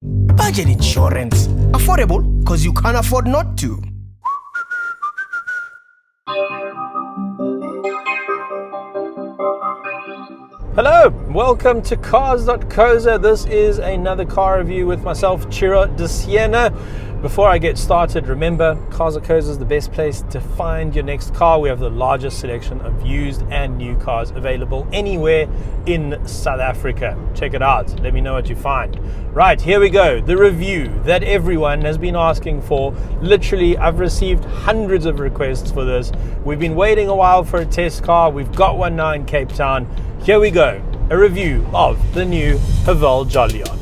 Budget insurance. Affordable because you can't afford not to. Hello, welcome to Cars.coza. This is another car review with myself, Ciro de Siena. Before I get started, remember, Cars.coza is the best place to find your next car. We have the largest selection of used and new cars available anywhere in South Africa. Check it out. Let me know what you find. Right, here we go. The review that everyone has been asking for. Literally, I've received hundreds of requests for this. We've been waiting a while for a test car. We've got one now in Cape Town. Here we go, a review of the new Haval Jolion.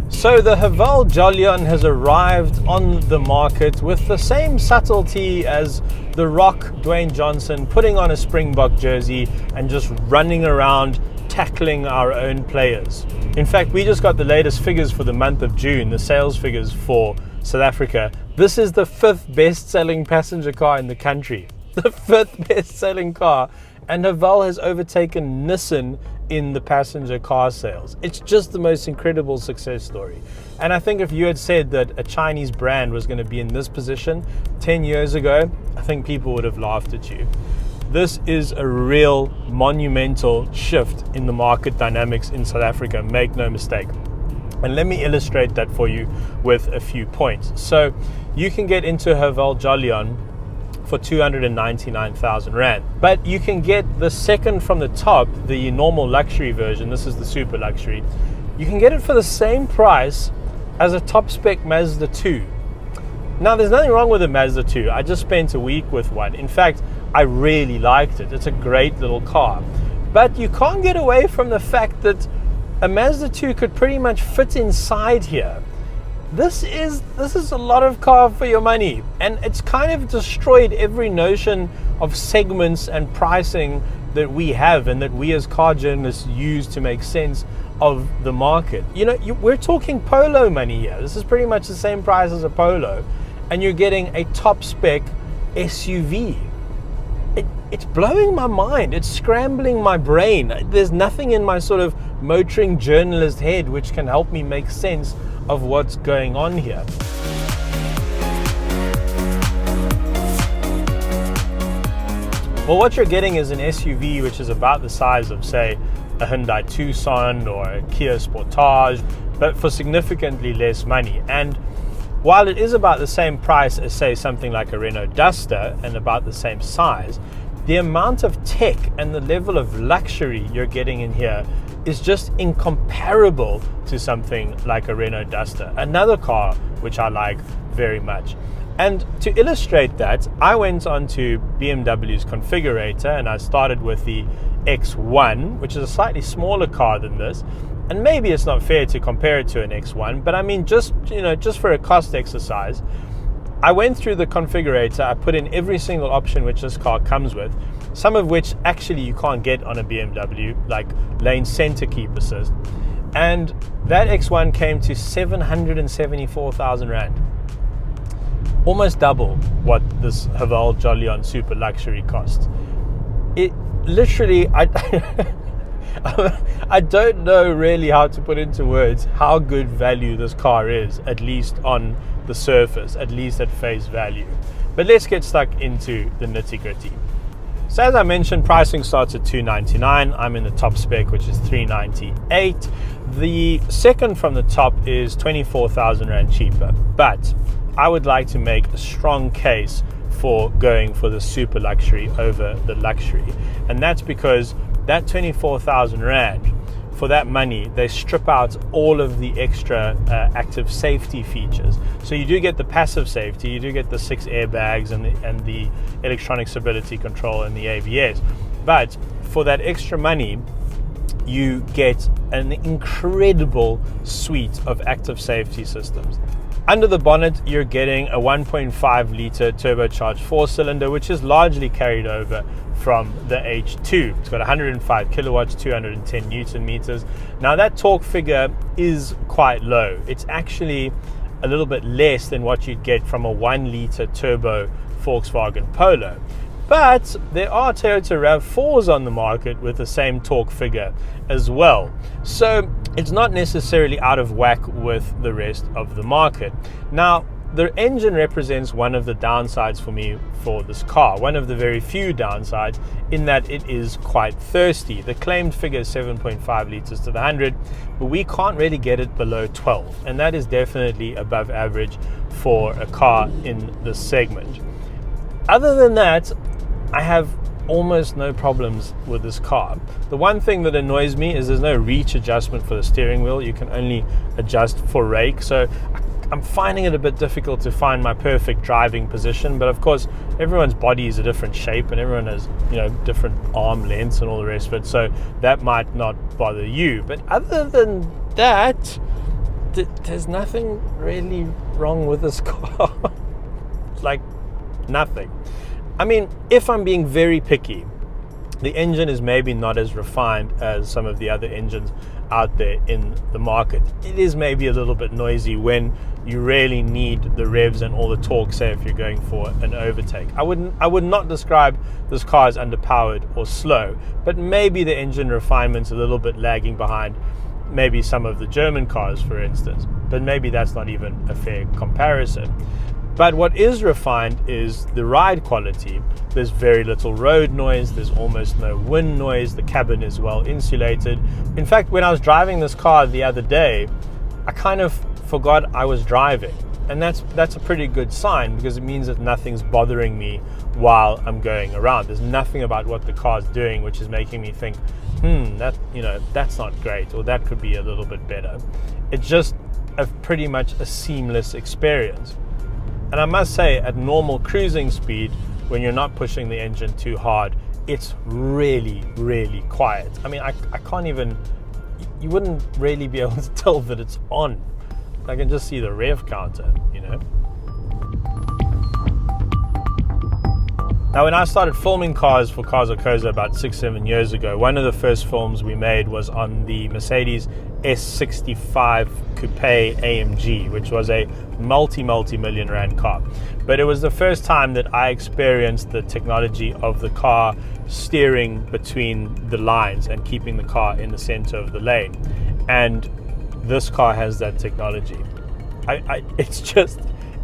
So the Haval Jolion has arrived on the market with the same subtlety as The Rock, Dwayne Johnson, putting on a Springbok jersey and just running around tackling our own players. In fact, we just got the latest figures for the month of June, the sales figures for South Africa. This is the 5th best-selling passenger car in the country. The 5th best-selling car, and Haval has overtaken Nissan in the passenger car sales. It's just the most incredible success story. And I think if you had said that a Chinese brand was going to be in this position 10 years ago, I think people would have laughed at you. This is a real monumental shift in the market dynamics in South Africa, make no mistake. And let me illustrate that for you with a few points. So you can get into Haval Jolion for 299,000 Rand. But you can get the second from the top, the normal luxury version. This is the super luxury. You can get it for the same price as a top spec Mazda 2. Now, there's nothing wrong with a Mazda 2. I just spent a week with one. In fact, I really liked it. It's a great little car. But you can't get away from the fact that a Mazda 2 could pretty much fit inside here. This is a lot of car for your money, and it's kind of destroyed every notion of segments and pricing that we have and that we as car journalists use to make sense of the market. You know, we're talking Polo money here. This is pretty much the same price as a Polo, and you're getting a top spec SUV. It's blowing my mind. It's scrambling my brain. There's nothing in my sort of motoring journalist head which can help me make sense of what's going on here. Well, what you're getting is an SUV which is about the size of, say, a Hyundai Tucson or a Kia Sportage, but for significantly less money. And while it is about the same price as, say, something like a Renault Duster and about the same size, the amount of tech and the level of luxury you're getting in here is just incomparable to something like a Renault Duster, another car which I like very much. And to illustrate that, I went onto BMW's configurator and I started with the X1, which is a slightly smaller car than this. And maybe it's not fair to compare it to an X1, but I mean, just for a cost exercise, I went through the configurator. I put in every single option which this car comes with, some of which actually you can't get on a BMW, like lane center keep assist. And that X1 came to 774,000 Rand. Almost double what this Haval Jolion super luxury costs. It literally, I don't know really how to put into words how good value this car is, at least on the surface, at least at face value. But let's get stuck into the nitty-gritty. So as I mentioned, pricing starts at 299. I'm in the top spec, which is 398. The second from the top is 24,000 Rand cheaper. But I would like to make a strong case for going for the super luxury over the luxury. And that's because that 24,000 Rand, for that money, they strip out all of the extra active safety features. So you do get the passive safety, you do get the 6 airbags and the electronic stability control and the ABS. But for that extra money, you get an incredible suite of active safety systems. Under the bonnet, you're getting a 1.5 litre turbocharged 4-cylinder, which is largely carried over from the H2. It's got 105 kilowatts, 210 Newton meters. Now that torque figure is quite low. It's actually a little bit less than what you'd get from a 1 litre turbo Volkswagen Polo. But there are Toyota RAV4s on the market with the same torque figure as well. So it's not necessarily out of whack with the rest of the market. Now, the engine represents one of the downsides for me for this car, one of the very few downsides, in that it is quite thirsty. The claimed figure is 7.5 liters to the 100, but we can't really get it below 12, and that is definitely above average for a car in this segment. Other than that, I have almost no problems with this car. The one thing that annoys me is there's no reach adjustment for the steering wheel. You can only adjust for rake, so I'm finding it a bit difficult to find my perfect driving position. But of course, everyone's body is a different shape and everyone has, different arm lengths and all the rest of it, so that might not bother you. But other than that, there's nothing really wrong with this car. Like, nothing. I mean, if I'm being very picky, the engine is maybe not as refined as some of the other engines out there in the market. It is maybe a little bit noisy when you really need the revs and all the torque, say if you're going for an overtake. I would not describe this car as underpowered or slow, but maybe the engine refinement's a little bit lagging behind maybe some of the German cars, for instance, but maybe that's not even a fair comparison. But what is refined is the ride quality. There's very little road noise, there's almost no wind noise, the cabin is well insulated. In fact, when I was driving this car the other day, I kind of forgot I was driving. And that's a pretty good sign, because it means that nothing's bothering me while I'm going around. There's nothing about what the car's doing which is making me think, that's not great, or that could be a little bit better. It's just pretty much a seamless experience. And I must say, at normal cruising speed, when you're not pushing the engine too hard, it's really, really quiet. I mean, I can't even, you wouldn't really be able to tell that it's on. I can just see the rev counter, Now, when I started filming cars for Cars of Koza about 6-7 years ago, one of the first films we made was on the Mercedes S65 Coupe AMG, which was a multi-million rand car. But it was the first time that I experienced the technology of the car steering between the lines and keeping the car in the center of the lane. And this car has that technology.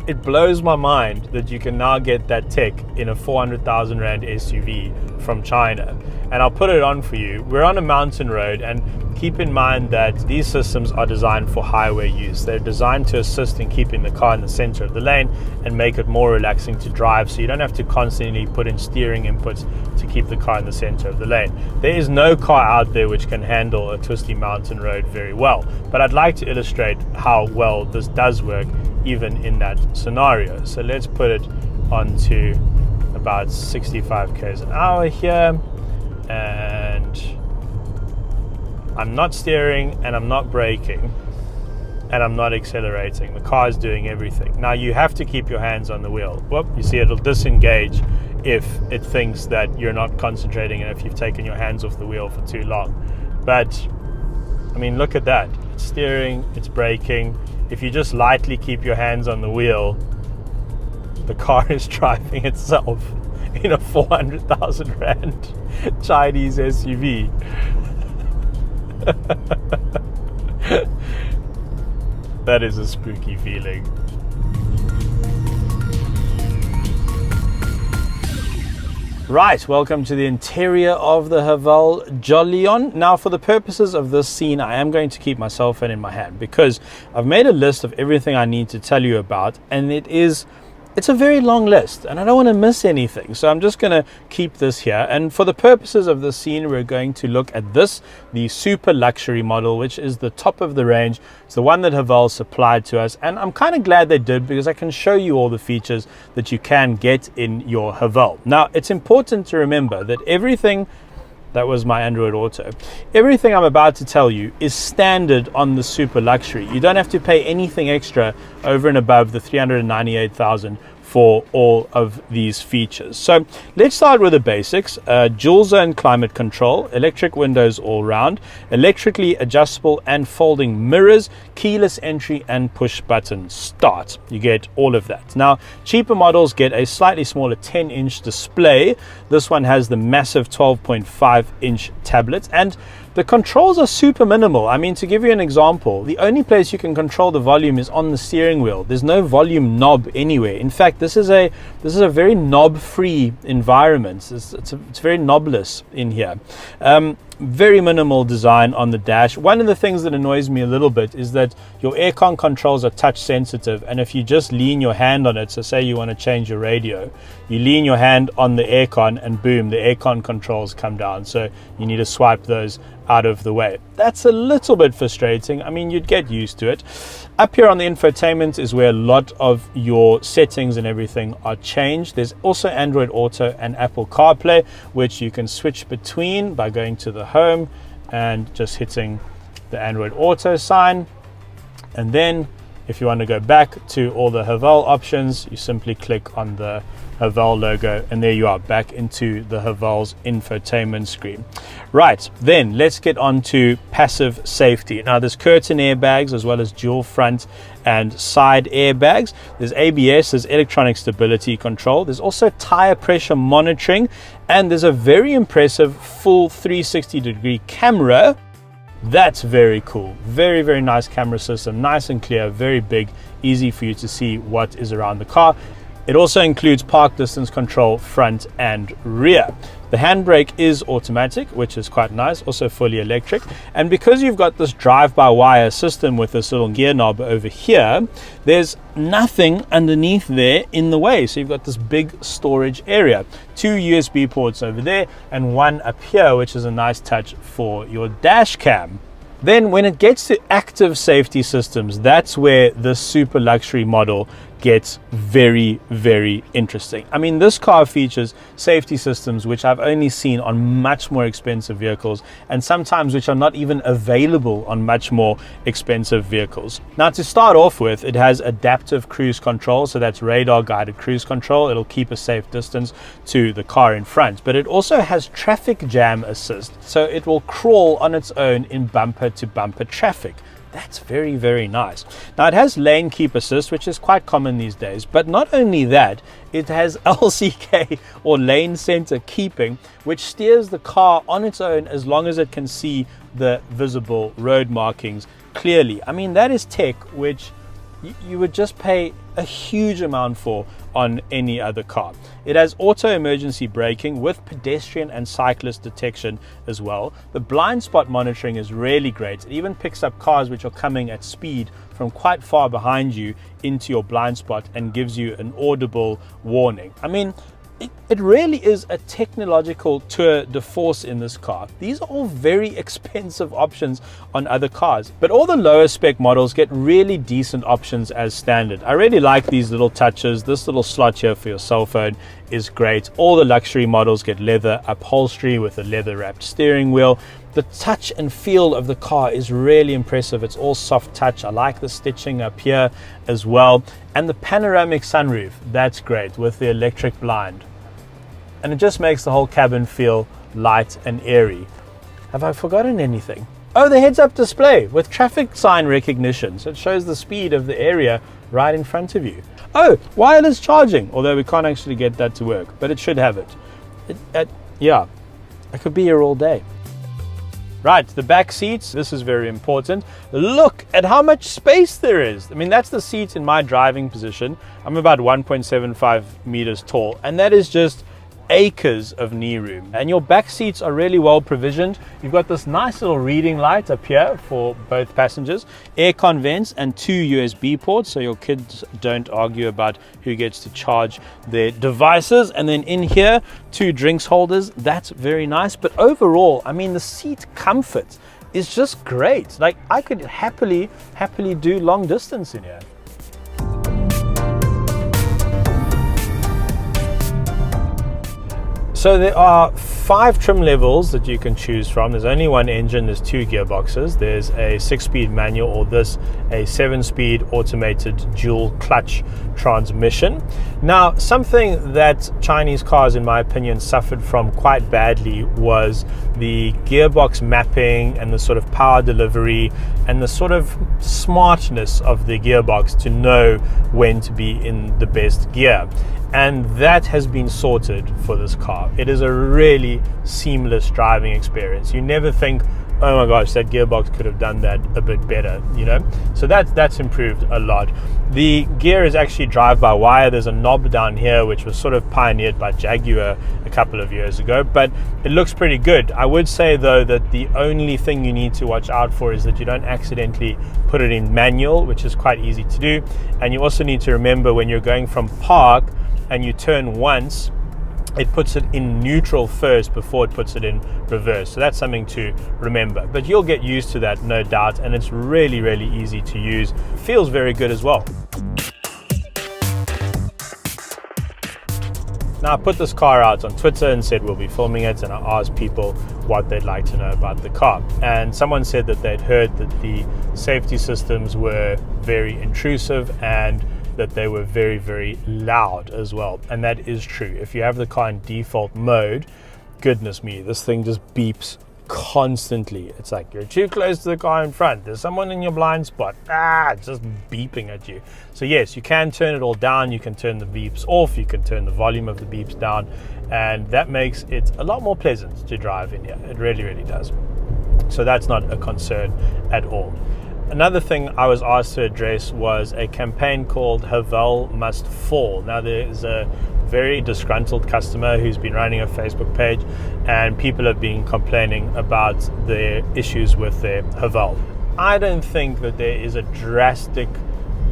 It blows my mind that you can now get that tech in a 400,000 Rand SUV from China. And I'll put it on for you. We're on a mountain road, and keep in mind that these systems are designed for highway use. They're designed to assist in keeping the car in the center of the lane and make it more relaxing to drive, so you don't have to constantly put in steering inputs to keep the car in the center of the lane. There is no car out there which can handle a twisty mountain road very well, but I'd like to illustrate how well this does work even in that scenario. So let's put it onto about 65 k's an hour here, and I'm not steering and I'm not braking and I'm not accelerating. The car is doing everything. Now you have to keep your hands on the wheel. Whoop, you see it'll disengage if it thinks that you're not concentrating and if you've taken your hands off the wheel for too long. But I mean, look at that. It's steering, it's braking. If you just lightly keep your hands on the wheel, the car is driving itself in a 400,000 Rand Chinese SUV. That is a spooky feeling. Right, welcome to the interior of the Haval Jolion. Now, for the purposes of this scene, I am going to keep my cell phone in my hand because I've made a list of everything I need to tell you about, and it's a very long list and I don't want to miss anything. So I'm just going to keep this here. And for the purposes of this scene, we're going to look at this, the super luxury model, which is the top of the range. It's the one that Haval supplied to us. And I'm kind of glad they did, because I can show you all the features that you can get in your Haval. Now, it's important to remember that everything, that was my Android Auto, everything I'm about to tell you is standard on the super luxury. You don't have to pay anything extra over and above the 398,000 for all of these features. So let's start with the basics. Dual zone climate control, electric windows all round, electrically adjustable and folding mirrors, keyless entry and push button start. You get all of that. Now, cheaper models get a slightly smaller 10-inch display. This one has the massive 12.5-inch tablet, and the controls are super minimal. I mean, to give you an example, the only place you can control the volume is on the steering wheel. There's no volume knob anywhere. In fact, this is a very knob-free environment. It's very knobless in here. Very minimal design on the dash. One of the things that annoys me a little bit is that your aircon controls are touch sensitive, and if you just lean your hand on it, so say you want to change your radio, you lean your hand on the aircon and boom, the aircon controls come down, so you need to swipe those out of the way. That's a little bit frustrating. I mean, you'd get used to it. Up here on the infotainment is where a lot of your settings and everything are changed. There's also Android Auto and Apple CarPlay, which you can switch between by going to the home and just hitting the Android Auto sign. And then if you want to go back to all the Haval options, you simply click on the Haval logo, and there you are, back into the Haval's infotainment screen. Right, then let's get on to passive safety. Now, there's curtain airbags as well as dual front and side airbags. There's ABS, there's electronic stability control. There's also tire pressure monitoring, and there's a very impressive full 360-degree camera. That's very cool. Very, very nice camera system, nice and clear, very big, easy for you to see what is around the car. It also includes park distance control front and rear. The handbrake is automatic, which is quite nice, also fully electric. And because you've got this drive-by-wire system with this little gear knob over here, there's nothing underneath there in the way. So you've got this big storage area. 2 USB ports over there and one up here, which is a nice touch for your dash cam. Then when it gets to active safety systems, that's where the super luxury model gets very, very interesting. I mean, this car features safety systems which I've only seen on much more expensive vehicles, and sometimes which are not even available on much more expensive vehicles. Now, to start off with, it has adaptive cruise control, so that's radar guided cruise control. It'll keep a safe distance to the car in front, but it also has traffic jam assist, so it will crawl on its own in bumper to bumper traffic. That's very, very nice. Now, it has lane keep assist, which is quite common these days, but not only that, it has LCK or lane center keeping, which steers the car on its own as long as it can see the visible road markings clearly. I mean, that is tech which you would just pay a huge amount for on any other car. It has auto emergency braking with pedestrian and cyclist detection as well. The blind spot monitoring is really great. It even picks up cars which are coming at speed from quite far behind you into your blind spot and gives you an audible warning. I mean, it really is a technological tour de force in this car. These are all very expensive options on other cars, but all the lower spec models get really decent options as standard. I really like these little touches. This little slot here for your cell phone is great. All the luxury models get leather upholstery with a leather wrapped steering wheel. The touch and feel of the car is really impressive. It's all soft touch. I like the stitching up here as well. And the panoramic sunroof, that's great with the electric blind. And it just makes the whole cabin feel light and airy. Have I forgotten anything? Oh, the heads-up display with traffic sign recognition. So it shows the speed of the area right in front of you. Oh, wireless charging, although we can't actually get that to work, but it should have it. Yeah, I could be here all day. Right, the back seats, this is very important. Look at how much space there is. I mean, that's the seat in my driving position. I'm about 1.75 meters tall, and that is just acres of knee room. And your back seats are really well provisioned. You've got this nice little reading light up here for both passengers, aircon vents and 2 USB ports, so your kids don't argue about who gets to charge their devices. And then in here, 2 drinks holders. That's very nice. But overall, I mean, the seat comfort is just great. Like, I could happily do long distance in here. So there are 5 trim levels that you can choose from. There's only one engine, there's 2 gearboxes. There's a 6-speed manual, or this, a 7-speed automated dual clutch transmission. Now, something that Chinese cars, in my opinion, suffered from quite badly was the gearbox mapping and the sort of power delivery and the sort of smartness of the gearbox to know when to be in the best gear. And that has been sorted for this car. It is a really seamless driving experience. You never think, oh my gosh, that gearbox could have done that a bit better, you know? So that's improved a lot. The gear is actually drive-by-wire. There's a knob down here, which was sort of pioneered by Jaguar a couple of years ago, but it looks pretty good. I would say, though, that the only thing you need to watch out for is that you don't accidentally put it in manual, which is quite easy to do. And you also need to remember, when you're going from park and you turn once, it puts it in neutral first before it puts it in reverse. So that's something to remember. But you'll get used to that, no doubt, and it's really, really easy to use. Feels very good as well. Now, I put this car out on Twitter and said we'll be filming it, and I asked people what they'd like to know about the car. And someone said that they'd heard that the safety systems were very intrusive and that they were very, very loud as well. And that is true. If you have the car in default mode, goodness me, this thing just beeps constantly. It's like you're too close to the car in front, there's someone in your blind spot, it's just beeping at you. So yes, you can turn it all down, you can turn the beeps off, you can turn the volume of the beeps down, and that makes it a lot more pleasant to drive in here. It really, really does. So that's not a concern at all. Another thing I was asked to address was a campaign called Haval Must Fall. Now, there's a very disgruntled customer who's been running a Facebook page, and people have been complaining about the issues with their Haval. I don't think that there is a drastic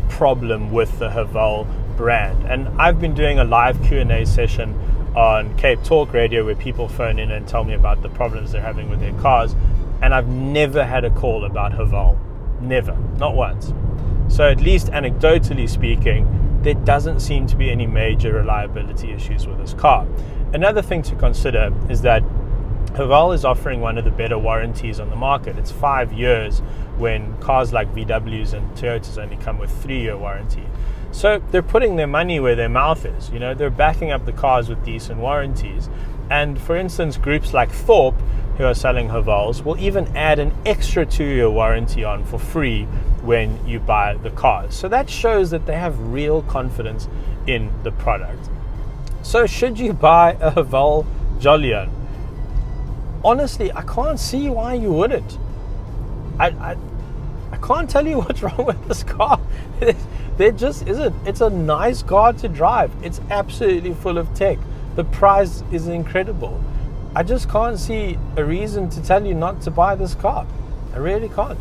problem with the Haval brand, and I've been doing a live Q&A session on Cape Talk Radio where people phone in and tell me about the problems they're having with their cars, and I've never had a call about Haval. Never, not once. So at least anecdotally speaking, there doesn't seem to be any major reliability issues with this car. Another thing to consider is that Haval is offering one of the better warranties on the market. It's 5 years when cars like VWs and Toyotas only come with 3-year warranty. So they're putting their money where their mouth is. You know, they're backing up the cars with decent warranties. And for instance, groups like Thorpe, who are selling Havals, will even add an extra 2-year warranty on for free when you buy the cars. So that shows that they have real confidence in the product. So should you buy a Haval Jolion? Honestly, I can't see why you wouldn't. I can't tell you what's wrong with this car. There just isn't. It's a nice car to drive. It's absolutely full of tech. The price is incredible. I just can't see a reason to tell you not to buy this car. I really can't.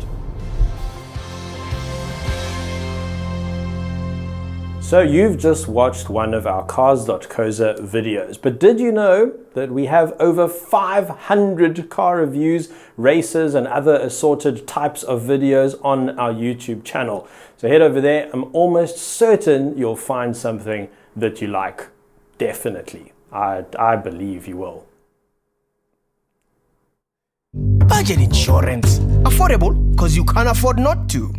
So you've just watched one of our Cars.coza videos, but did you know that we have over 500 car reviews, races, and other assorted types of videos on our YouTube channel? So head over there. I'm almost certain you'll find something that you like. Definitely. I believe you will. Budget insurance. Affordable because you can't afford not to.